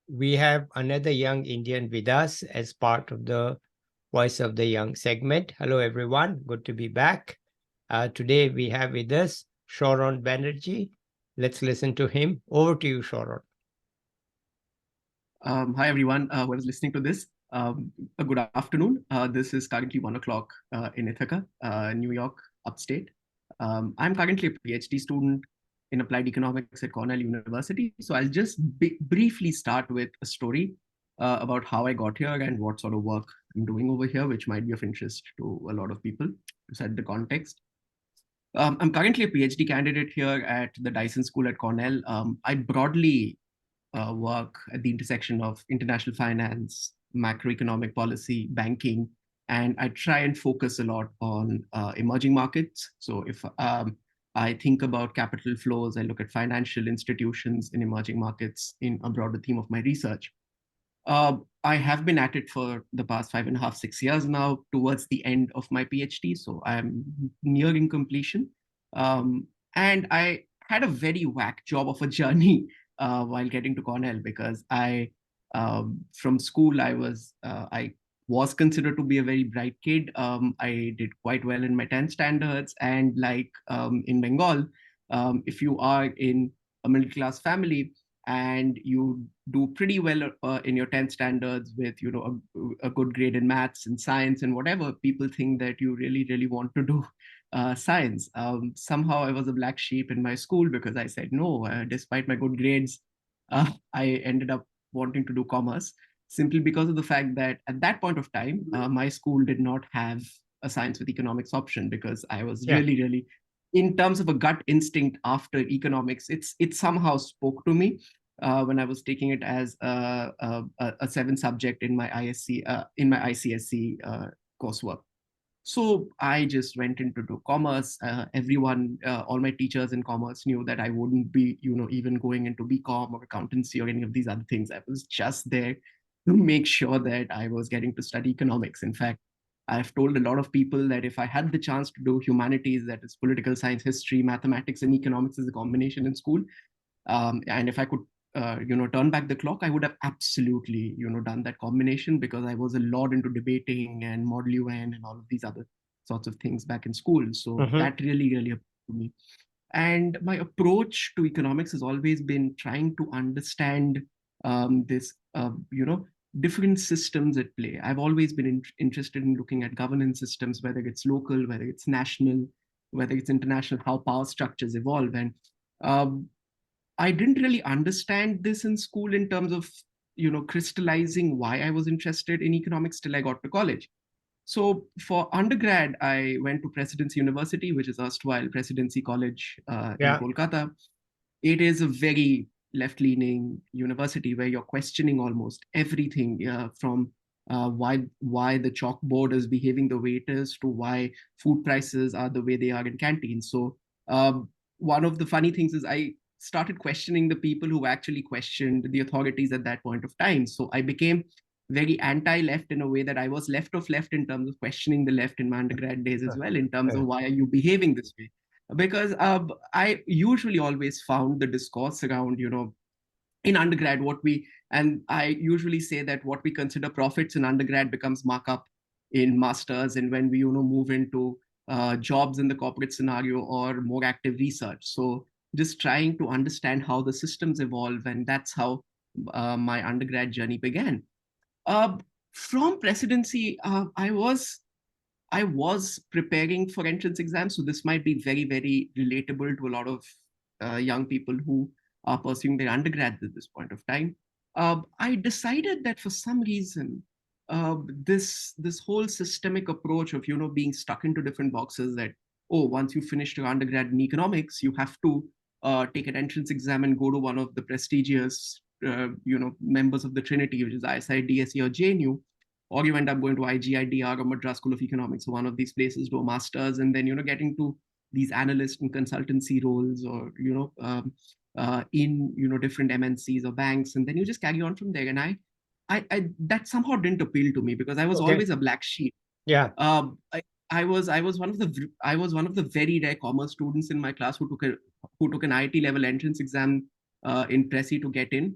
we have another young Indian with us as part of the Voice of the Young segment. Hello, everyone. Good to be back. Today we have with us Sharan Banerjee. Let's listen to him. Over to you, Sharan. Hi, everyone who is listening to this. A good afternoon. This is currently 1 o'clock in Ithaca, New York, upstate. I'm currently a PhD student in applied economics at Cornell University. So I'll just briefly start with a story about how I got here and what sort of work I'm doing over here, which might be of interest to a lot of people to set the context. I'm currently a PhD candidate here at the Dyson School at Cornell. I broadly work at the intersection of international finance, macroeconomic policy, banking, and I try and focus a lot on emerging markets. So if I think about capital flows, I look at financial institutions in emerging markets in a broader theme of my research. I have been at it for the past 5.5, 6 years now, towards the end of my PhD. So I'm nearing completion. And I had a very whack job of a journey while getting to Cornell, because from school, I was considered to be a very bright kid. I did quite well in my 10th standards. And like in Bengal, if you are in a middle class family, and you do pretty well in your 10th standards with a good grade in maths and science and whatever, people think that you really want to do science. Somehow I was a black sheep in my school because I said no. Despite my good grades, I ended up wanting to do commerce, simply because of the fact that at that point of time, my school did not have a science with economics option, because I was really, in terms of a gut instinct after economics, it somehow spoke to me when I was taking it as a seventh subject in my ICSE coursework. So I just went into commerce. Everyone, all my teachers in commerce knew that I wouldn't be, even going into BCom or accountancy or any of these other things. I was just there to make sure that I was getting to study economics. In fact, I've told a lot of people that if I had the chance to do humanities, that is political science, history, mathematics, and economics as a combination in school, and if I could turn back the clock, I would have absolutely done that combination, because I was a lot into debating and model UN and all of these other sorts of things back in school. So that really appealed to me. And my approach to economics has always been trying to understand this different systems at play. I've always been interested in looking at governance systems, whether it's local, whether it's national, whether it's international, how power structures evolve. And I didn't really understand this in school in terms of, crystallizing why I was interested in economics till I got to college. So for undergrad, I went to Presidency University, which is erstwhile Presidency College in Kolkata. It is a very left-leaning university where you're questioning almost everything, from why the chalkboard is behaving the way it is, to why food prices are the way they are in canteens. So one of the funny things is I started questioning the people who actually questioned the authorities at that point of time. So I became very anti-left in a way that I was left of left in terms of questioning the left in my undergrad days as well, in terms of why are you behaving this way? Because I usually always found the discourse around, in undergrad, and I usually say that what we consider profits in undergrad becomes markup in masters, and when we, move into jobs in the corporate scenario or more active research. So just trying to understand how the systems evolve, and that's how my undergrad journey began. From presidency, I was preparing for entrance exams, so this might be very relatable to a lot of young people who are pursuing their undergrad at this point of time. I decided that for some reason, this whole systemic approach of being stuck into different boxes, that once you finish your undergrad in economics, you have to take an entrance exam and go to one of the prestigious members of the Trinity, which is ISI, DSE, or JNU, or you end up going to IGIDR or Madras School of Economics, so one of these places, do a master's, and then getting to these analyst and consultancy roles, or in different MNCs or banks, and then you just carry on from there. And I that somehow didn't appeal to me, because I was always a black sheep. I was one of the very rare commerce students in my class who took an IIT level entrance exam in Presi to get in.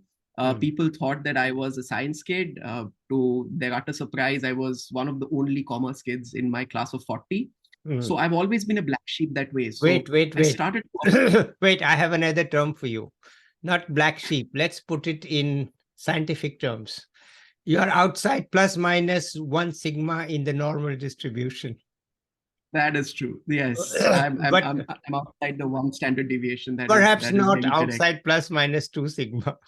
People thought that I was a science kid. To their utter surprise, I was one of the only commerce kids in my class of 40. So I've always been a black sheep that way. So Wait. I started. Wait, I have another term for you. Not black sheep. Let's put it in scientific terms. You are outside plus minus 1 sigma in the normal distribution. That is true. Yes, But I'm outside the one standard deviation. perhaps That is not very correct. outside plus minus 2 sigma.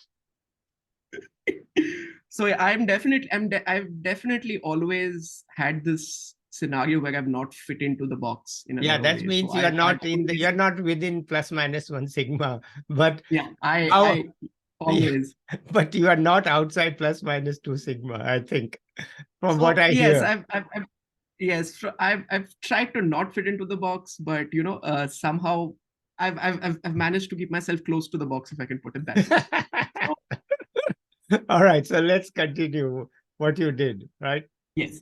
So I've definitely always had this scenario where I've not fit into the box in a lot of That ways. means So you are not always, you're not within plus minus 1 sigma. But yeah, how I always. but you are not outside plus minus 2 sigma, I think, from what So I yes, hear. I've tried to not fit into the box, but somehow I've managed to keep myself close to the box, if I can put it that way. So, All right, so let's continue what you did, right? yes.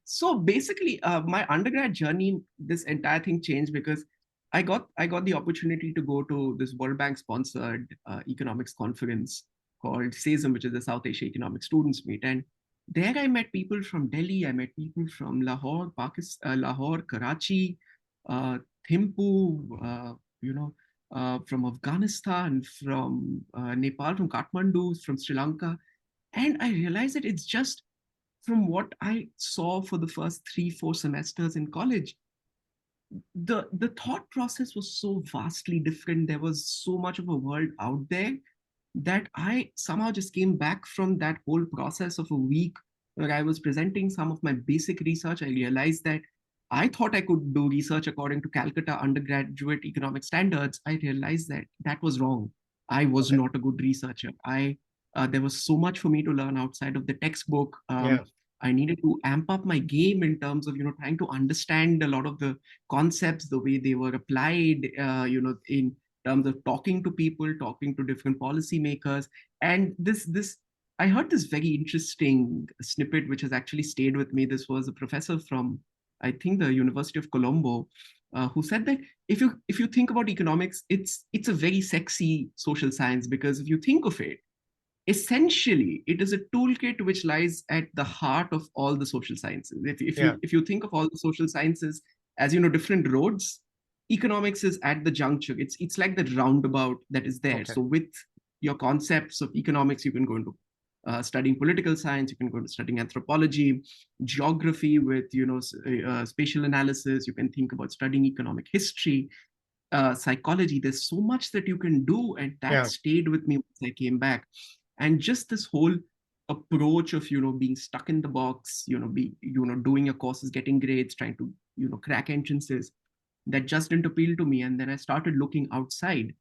So basically, my undergrad journey, this entire thing changed because I got the opportunity to go to this World Bank sponsored economics conference called SASM, which is the South Asia Economic Students Meet, and there I met people from Delhi, I met people from Lahore, Pakistan, Lahore, Karachi, Thimphu, from Afghanistan, from Nepal, from Kathmandu, from Sri Lanka, and I realized that it's just from what I saw for the first 3-4 semesters in college, the thought process was so vastly different. There was so much of a world out there that I somehow just came back from that whole process of a week where I was presenting some of my basic research. I realized that I thought I could do research according to Calcutta undergraduate economic standards. I realized that that was wrong. I was not a good researcher. There was so much for me to learn outside of the textbook. I needed to amp up my game in terms of trying to understand a lot of the concepts, the way they were applied, in terms of talking to people, talking to different policymakers. And this I heard this very interesting snippet which has actually stayed with me. This was a professor from, I think, the University of Colombo, who said that if you think about economics, it's a very sexy social science, because if you think of it, essentially it is a toolkit which lies at the heart of all the social sciences. If you think of all the social sciences as different roads, economics is at the juncture. It's like the roundabout that is there. So with your concepts of economics, you can go into studying political science, you can go to studying anthropology, geography with spatial analysis, you can think about studying economic history, psychology. There's so much that you can do, and that stayed with me once I came back. And just this whole approach of being stuck in the box, doing your courses, getting grades, trying to crack entrances, that just didn't appeal to me. And then I started looking outside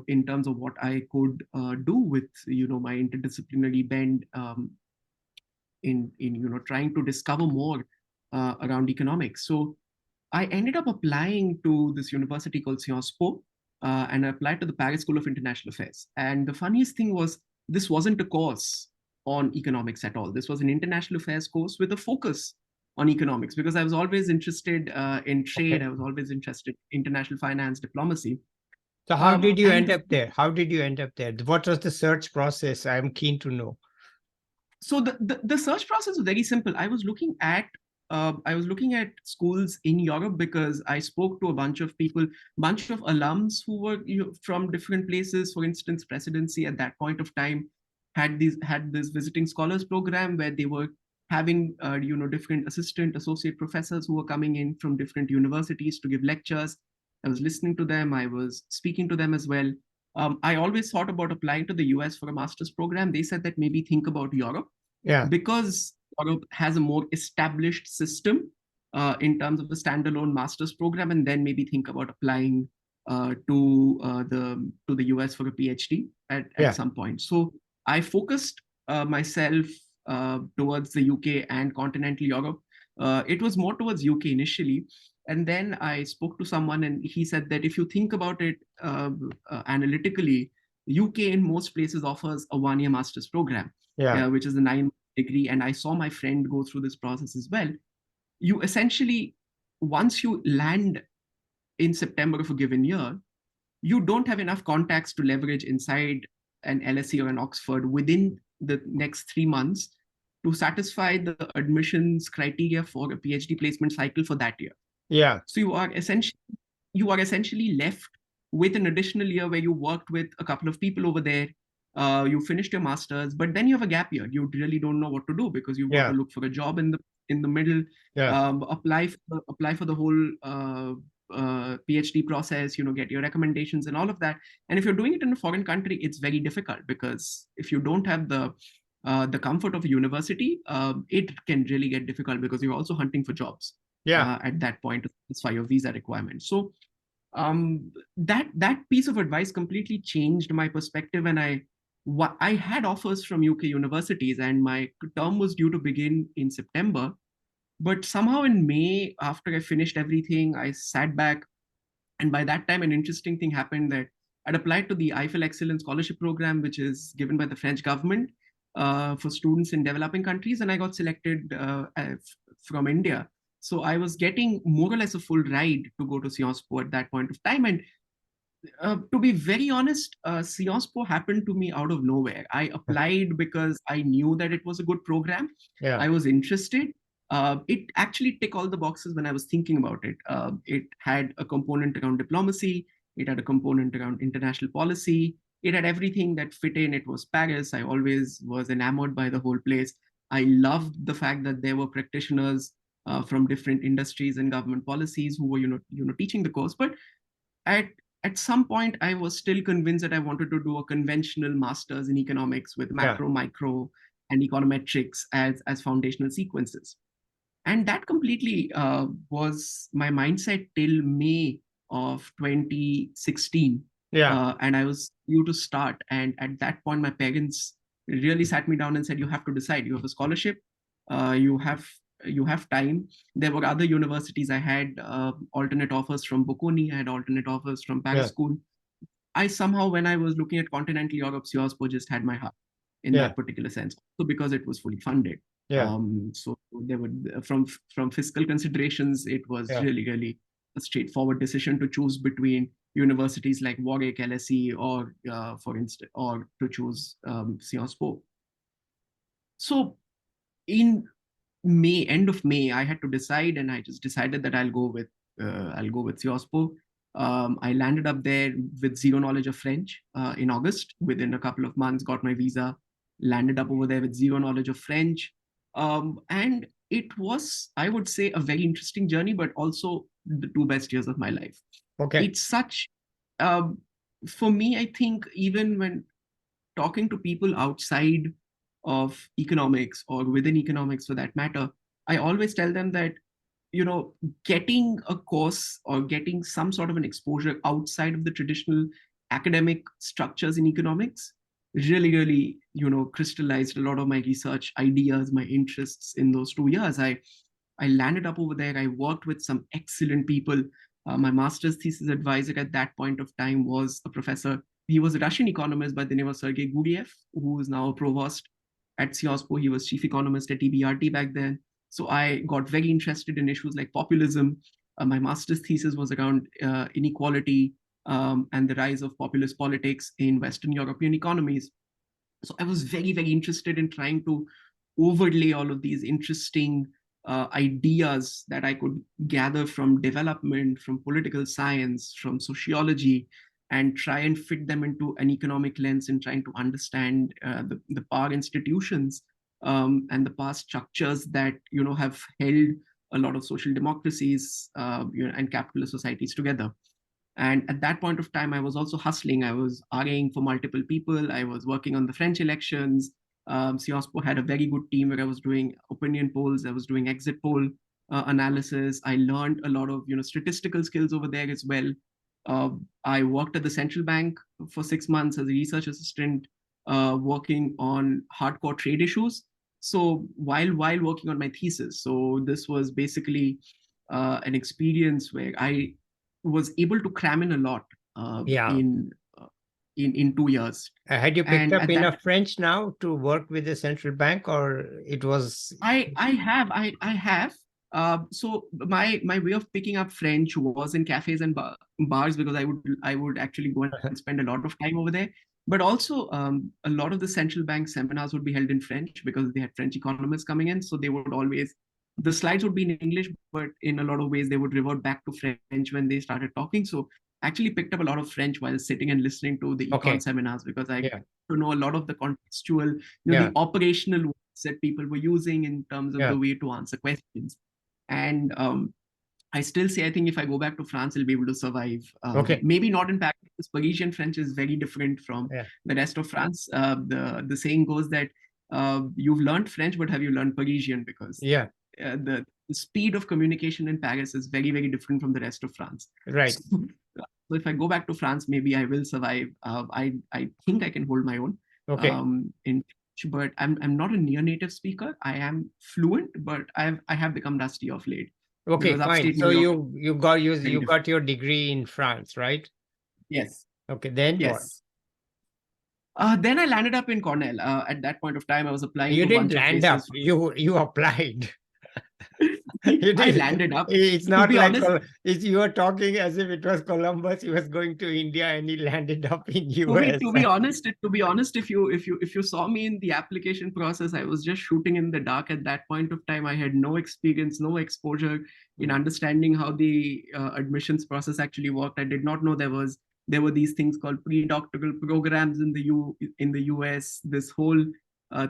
in terms of what I could do with my interdisciplinary bend, in trying to discover more around economics. So I ended up applying to this university called Sciences Po, and I applied to the Paris School of International Affairs. And the funniest thing was, this wasn't a course on economics at all. This was an international affairs course with a focus on economics, because I was always interested in trade. I was always interested in international finance, diplomacy. So how did you end up there? How did you end up there? What was the search process? I'm keen to know. So the search process was very simple. I was looking at schools in Europe, because I spoke to a bunch of people, bunch of alums who were from different places. For instance, Presidency at that point of time had this visiting scholars program where they were having different associate professors who were coming in from different universities to give lectures. I was listening to them. I was speaking to them as well. I always thought about applying to the US for a master's program. They said that maybe think about Europe, because Europe has a more established system in terms of the standalone master's program, and then maybe think about applying to the US for a PhD at some point. So I focused myself towards the UK and continental Europe. It was more towards UK initially. And then I spoke to someone, and he said that if you think about it analytically, UK in most places offers a 1-year master's program, which is a 9-month degree. And I saw my friend go through this process as well. You essentially, once you land in September of a given year, you don't have enough contacts to leverage inside an LSE or an Oxford within the next 3 months to satisfy the admissions criteria for a PhD placement cycle for that year. Yeah. So you are essentially left with an additional year where you worked with a couple of people over there. You finished your masters, but then you have a gap year. You really don't know what to do because you've got to look for a job in the middle. Yeah. Apply for the whole PhD process. Get your recommendations and all of that. And if you're doing it in a foreign country, it's very difficult because if you don't have the comfort of a university, it can really get difficult because you're also hunting for jobs at that point to satisfy your visa requirements. So that piece of advice completely changed my perspective, and I had offers from UK universities, and my term was due to begin in September. But somehow in May, after I finished everything, I sat back, and by that time, an interesting thing happened that I'd applied to the Eiffel Excellence Scholarship program, which is given by the French government for students in developing countries, and I got selected from India. So I was getting more or less a full ride to go to Sciences Po at that point of time. And to be very honest, Sciences Po happened to me out of nowhere. I applied because I knew that it was a good program. Yeah. I was interested. It actually ticked all the boxes when I was thinking about it. It had a component around diplomacy. It had a component around international policy. It had everything that fit in. It was Paris. I always was enamored by the whole place. I loved the fact that there were practitioners from different industries and government policies who were, teaching the course. But at some point, I was still convinced that I wanted to do a conventional master's in economics with macro, micro, and econometrics as foundational sequences. And that completely was my mindset till May of 2016. And I was due to start. And at that point, my parents really sat me down and said, you have to decide. You have a scholarship. You have time. There were other universities. I had alternate offers from Bocconi. I had alternate offers from Paris School. I somehow, when I was looking at continental Europe, Sciences Po just had my heart in that particular sense. So because it was fully funded. So there were from fiscal considerations, it was really a straightforward decision to choose between universities like Warwick, LSE, or for instance, or to choose Sciences Po. So in end of May, I had to decide, and I just decided that I'll go with Sciences Po. I landed up there with zero knowledge of French in August. Within a couple of months, got my visa, landed up over there with zero knowledge of French. And it was, I would say, a very interesting journey, but also the 2 best years of my life. It's such, for me, I think even when talking to people outside of economics or within economics for that matter, I always tell them that, getting a course or getting some sort of an exposure outside of the traditional academic structures in economics really, crystallized a lot of my research ideas, my interests in those 2 years. I landed up over there. I worked with some excellent people. My master's thesis advisor at that point of time was a professor. He was a Russian economist by the name of Sergei Guriev, who is now a provost at Sciences Po. He was chief economist at EBRD back then. So I got very interested in issues like populism. My master's thesis was around inequality and the rise of populist politics in Western European economies. So I was very, very interested in trying to overlay all of these interesting ideas that I could gather from development, from political science, from sociology, and try and fit them into an economic lens and trying to understand the power institutions and the power structures that have held a lot of social democracies and capitalist societies together. And at that point of time, I was also hustling. I was RAing for multiple people. I was working on the French elections. Sciences Po had a very good team where I was doing opinion polls. I was doing exit poll analysis. I learned a lot of statistical skills over there as well. I worked at the central bank for 6 months as a research assistant, working on hardcore trade issues. So while working on my thesis, so this was basically an experience where I was able to cram in a lot in 2 years. Had you picked up enough French now to work with the central bank, or it was? I have. So my way of picking up French was in cafes and bars because I would actually go and spend a lot of time over there. But also, a lot of the central bank seminars would be held in French because they had French economists coming in. So they would always, the slides would be in English, but in a lot of ways, they would revert back to French when they started talking. So I actually picked up a lot of French while sitting and listening to the econ seminars because I got to know a lot of the contextual, the operational words that people were using in terms of the way to answer questions. And I still say, I think if I go back to France, I'll be able to survive. Maybe not in Paris, because Parisian French is very different from the rest of France. The saying goes that you've learned French, but have you learned Parisian? Because the speed of communication in Paris is very, very different from the rest of France. Right. So if I go back to France, maybe I will survive. I think I can hold my own. In but I'm not a near native speaker. I am fluent, but I have become rusty of late. Okay, fine. So you got your degree in France, right? Yes. Okay, then yes. Then I landed up in Cornell. At that point of time, I was applying. You didn't land up. You applied. I landed up. It's not like you were talking as if it was Columbus. He was going to India and he landed up in US. To be honest, if you saw me in the application process, I was just shooting in the dark at that point of time. I had no experience, no exposure in understanding how the admissions process actually worked. I did not know there were these things called pre-doctoral programs in the US. This whole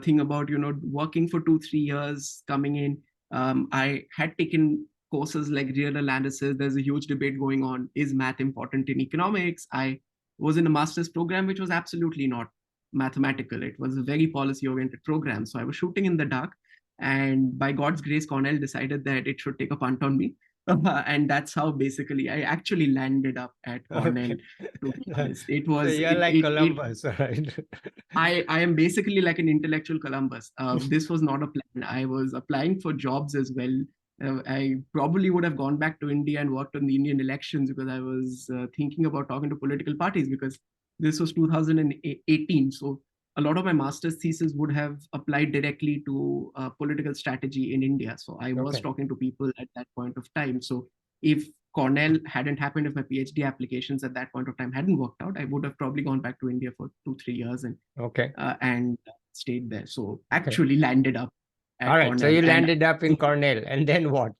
thing about working for 2-3 years, coming in. I had taken courses like real analysis. There's a huge debate going on. Is math important in economics? I was in a master's program, which was absolutely not mathematical. It was a very policy-oriented program. So I was shooting in the dark. And by God's grace, Cornell decided that it should take a punt on me. And that's how basically I actually landed up at Cornell. It was so you're like Columbus, right? I am basically like an intellectual Columbus. This was not a plan. I was applying for jobs as well. I probably would have gone back to India and worked on the Indian elections because I was thinking about talking to political parties because this was 2018. So a lot of my master's thesis would have applied directly to political strategy in India. So I was talking to people at that point of time. So if Cornell hadn't happened, if my PhD applications at that point of time hadn't worked out, I would have probably gone back to India for 2-3 years and stayed there. So actually landed up at All right. Cornell. So you landed up in Cornell, and then what?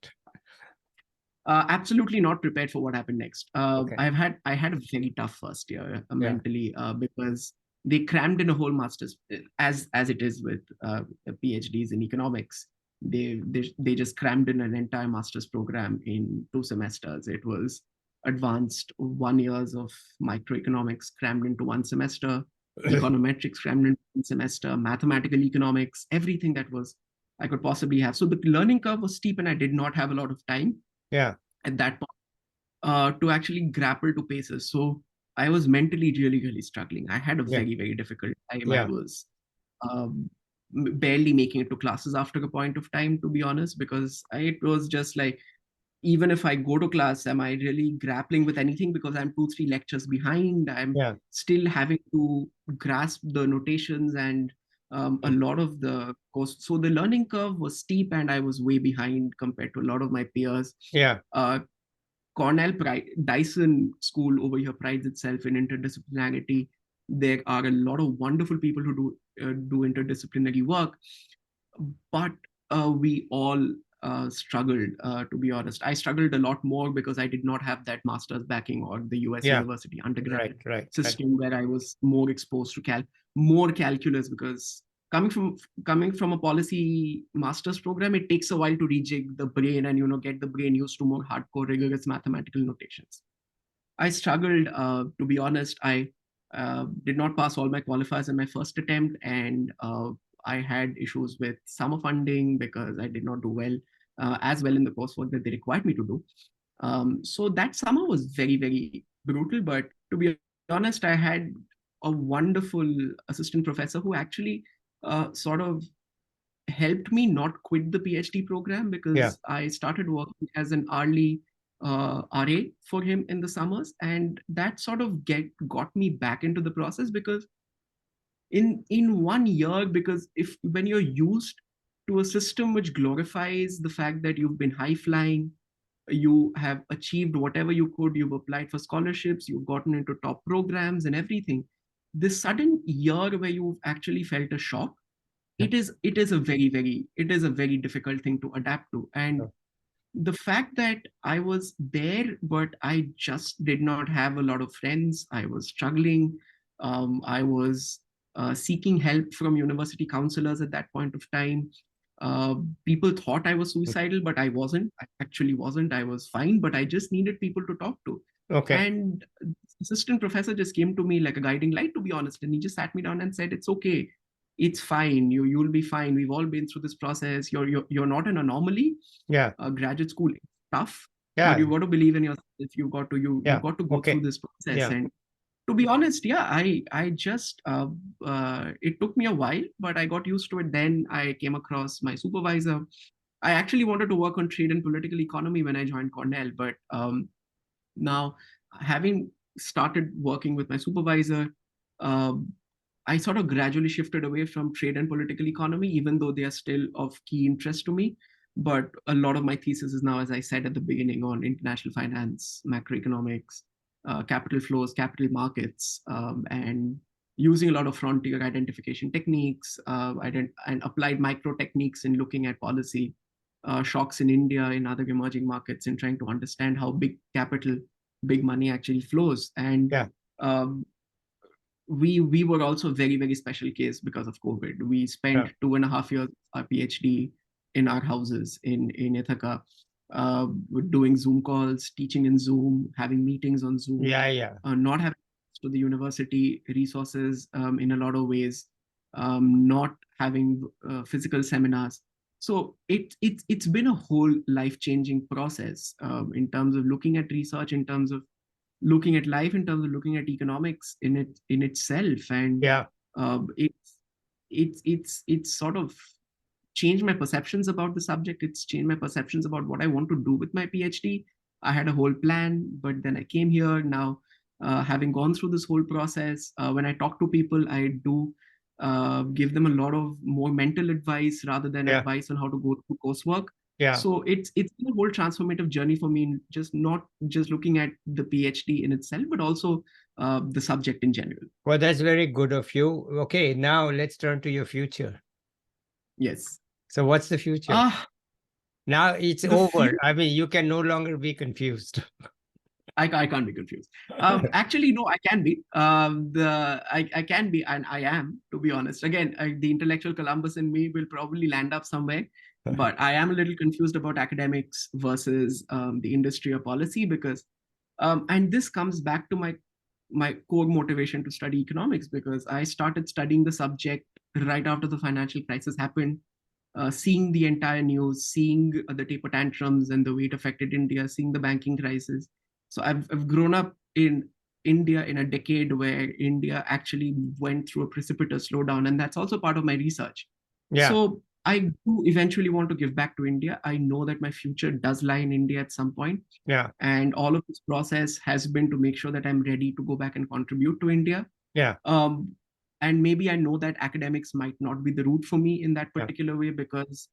Absolutely not prepared for what happened next. I had a very tough first year mentally because they crammed in a whole master's, as it is with PhDs in economics. They just crammed in an entire master's program in 2 semesters. It was advanced 1 years of microeconomics crammed into 1 semester, econometrics crammed into 1 semester, mathematical economics, everything that was I could possibly have. So the learning curve was steep, and I did not have a lot of time. At that point, to actually grapple to paces. So I was mentally really, really struggling. I had a very, very difficult time. I was barely making it to classes after a point of time, to be honest, because it was just like, even if I go to class, am I really grappling with anything? Because I'm 2-3 lectures behind. I'm still having to grasp the notations and a lot of the course. So the learning curve was steep and I was way behind compared to a lot of my peers. Cornell Dyson School over here prides itself in interdisciplinarity. There are a lot of wonderful people who do interdisciplinary work, but we all struggled, to be honest. I struggled a lot more because I did not have that master's backing or the US university undergraduate system where I was more exposed to more calculus, because coming from a policy master's program, it takes a while to rejig the brain and get the brain used to more hardcore, rigorous mathematical notations. I struggled, to be honest. I did not pass all my qualifiers in my first attempt, and I had issues with summer funding because I did not do as well in the coursework that they required me to do. So that summer was very, very brutal. But to be honest, I had a wonderful assistant professor who actually sort of helped me not quit the PhD program, because I started working as an hourly RA for him in the summers, and that sort of got me back into the process, because in 1 year, because when you're used to a system which glorifies the fact that you've been high flying, you have achieved whatever you could, you've applied for scholarships, you've gotten into top programs and everything, this sudden year where you've actually felt a shock, Yeah. it is a very difficult thing to adapt to. And Oh, the fact that I was there, but I just did not have a lot of friends. I was struggling. I was seeking help from university counselors at that point of time. Uh, People thought I was mm, suicidal, but I wasn't. I actually wasn't. I was fine, but I just needed people to talk to. okay. And the assistant professor just came to me like a guiding light, to be honest. And he just sat me down and said, "It's okay. It's fine. You'll be fine. We've all been through this process. You're not an anomaly. Yeah. Graduate school is tough, but Yeah. you've got to believe in yourself. You've Yeah. got to go through Okay. this process." Yeah. And to be honest, yeah, I just it took me a while, but I got used to it. Then I came across my supervisor. I actually wanted to work on trade and political economy when I joined Cornell, but now, having started working with my supervisor, um, I sort of gradually shifted away from trade and political economy, even though they are still of key interest to me. But a lot of my thesis is now, as I said at the beginning, on international finance, macroeconomics, capital flows, capital markets, and using a lot of frontier identification techniques, and applied micro techniques in looking at policy shocks in India, in other emerging markets, and trying to understand how big capital, big money actually flows. And Yeah. um, we were also a very special case because of COVID. We spent Yeah. 2.5 years our PhD in our houses in Ithaca, doing Zoom calls, teaching in Zoom, having meetings on Zoom, Yeah. Yeah. not having access to the university resources in a lot of ways, not having physical seminars. So it's been a whole life-changing process in terms of looking at research, in terms of looking at life, in terms of looking at economics in itself. And Yeah. it's sort of changed my perceptions about the subject. It's changed my perceptions about what I want to do with my PhD. I had a whole plan, but then I came here. Now, having gone through this whole process, when I talk to people, I do give them a lot of more mental advice rather than Yeah. advice on how to go through coursework. Yeah. So it's been a whole transformative journey for me, just not just looking at the PhD in itself, but also the subject in general. Well, that's very good of you. Okay, now let's turn to your future. Yes. So, what's the future? Ah, Now it's the over. future. I mean, you can no longer be confused. I can't be confused. Actually, no, I can be. I can be, and I am, to be honest. Again, the intellectual Columbus in me will probably land up somewhere, but I am a little confused about academics versus the industry or policy because, and this comes back to my core motivation to study economics, because I started studying the subject right after the financial crisis happened. Seeing the entire news, seeing the taper tantrums and the way it affected India, seeing the banking crisis. So I've grown up in India in a decade where India actually went through a precipitous slowdown, and that's also part of my research. Yeah. So I do eventually want to give back to India. I know that my future does lie in India at some point, Yeah. and all of this process has been to make sure that I'm ready to go back and contribute to India. Yeah. um, and maybe I know that academics might not be the route for me in that Yeah. particular way, because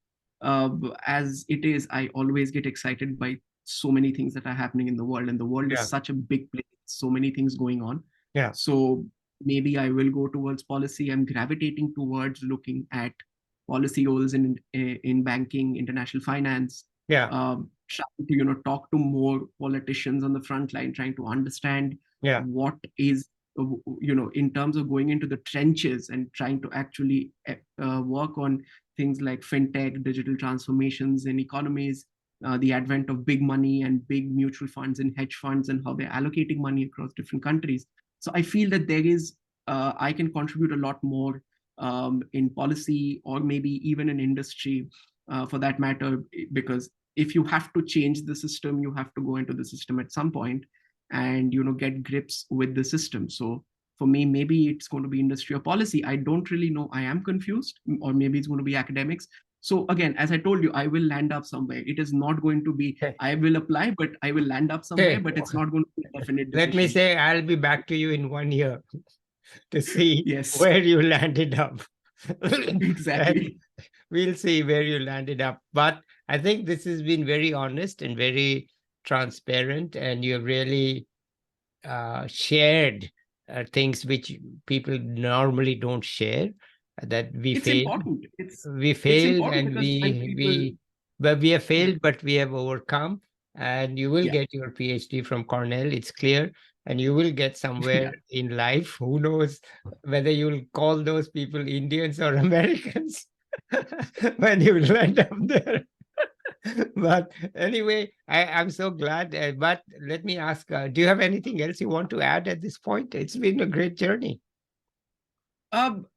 as it is, I always get excited by so many things that are happening in the world, and the world Yeah. is such a big place, so many things going on. Yeah. So maybe I will go towards policy. I'm gravitating towards looking at policy roles in banking, international finance, Yeah. trying to talk to more politicians on the front line, trying to understand Yeah. what is in terms of going into the trenches and trying to actually work on things like fintech, digital transformations in economies, the advent of big money and big mutual funds and hedge funds, and how they're allocating money across different countries. So I feel that there is I can contribute a lot more in policy, or maybe even in industry, for that matter, because if you have to change the system, you have to go into the system at some point and get grips with the system. So for me, maybe it's going to be industry or policy. I don't really know. I am confused, or maybe it's going to be academics. So again, as I told you, I will land up somewhere. It is not going to be Okay. I will apply, but I will land up somewhere, Okay. but it's not going to be a definite Let me decision. say, I'll be back to you in 1 year to see Yes, where you landed up. And exactly. we'll see where you landed up. But I think this has been very honest and very transparent, and you've really shared things which people normally don't share, that we It's failed. important. We It's failed important and because when people, but we have yeah, failed, but we have overcome. And you will yeah, get your PhD from Cornell, it's clear. And you will get yeah. somewhere in life. Who knows whether you'll call those people Indians or Americans when you will end up there. But anyway, I'm so glad. But let me ask, do you have anything else you want to add at this point? It's been a great journey. Um,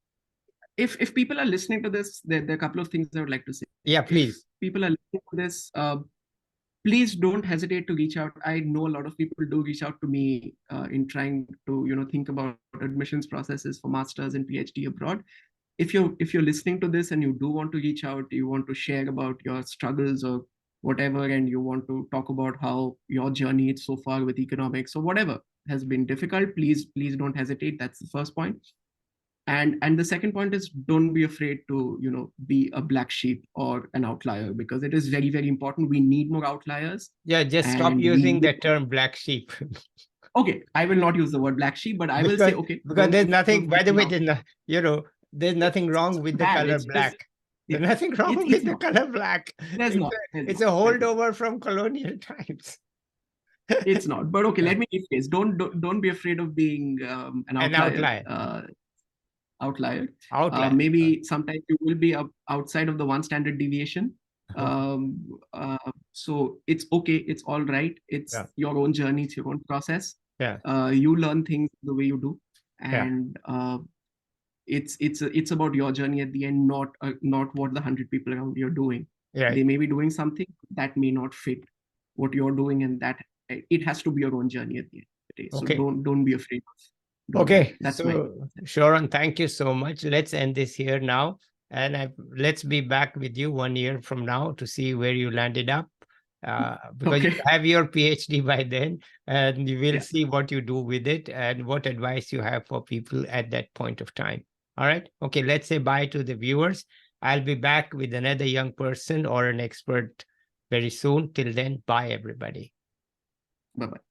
if people are listening to this, there are a couple of things I would like to say. Yeah, If please. people are listening to this, please don't hesitate to reach out. I know a lot of people do reach out to me in trying to think about admissions processes for masters and PhD abroad. If you're listening to this and you do want to reach out, you want to share about your struggles or whatever, and you want to talk about how your journey is so far with economics or whatever has been difficult, please don't hesitate. That's the first point. And the second point is, don't be afraid to be a black sheep or an outlier, because it is very, very important. We need more outliers. Yeah, just stop And we using need, the term black sheep. okay, I will not use the word black sheep, but I will say, okay, Because don't be there's afraid nothing, of by the being way, out. there's nothing wrong It's with the bad. color It's just, black. yeah, There's nothing wrong with it's the not. color black. There's not. There's It's not. a There's not. holdover from colonial times. It's not. But okay, Yeah. let me rephrase. Don't be afraid of being an An outlier. outlier. Outlier. Outlier. Maybe sometimes you will be outside of the one standard deviation. So it's okay. It's all right. It's Yeah. your own journey. It's your own process. Yeah. You learn things the way you do, Yeah. and it's about your journey at the end, not what the 100 people around you are doing. Right. They may be doing something that may not fit what you're doing, and that it has to be your own journey at the end of the day. So Okay. don't be afraid of doing Okay. that. That's So, Sharan, thank you so much. Let's end this here now. And let's be back with you 1 year from now to see where you landed up. Because okay. you have your PhD by then, and you will Yeah. see what you do with it and what advice you have for people at that point of time. All right. Okay. Let's say bye to the viewers. I'll be back with another young person or an expert very soon. Till then, bye, everybody. Bye-bye.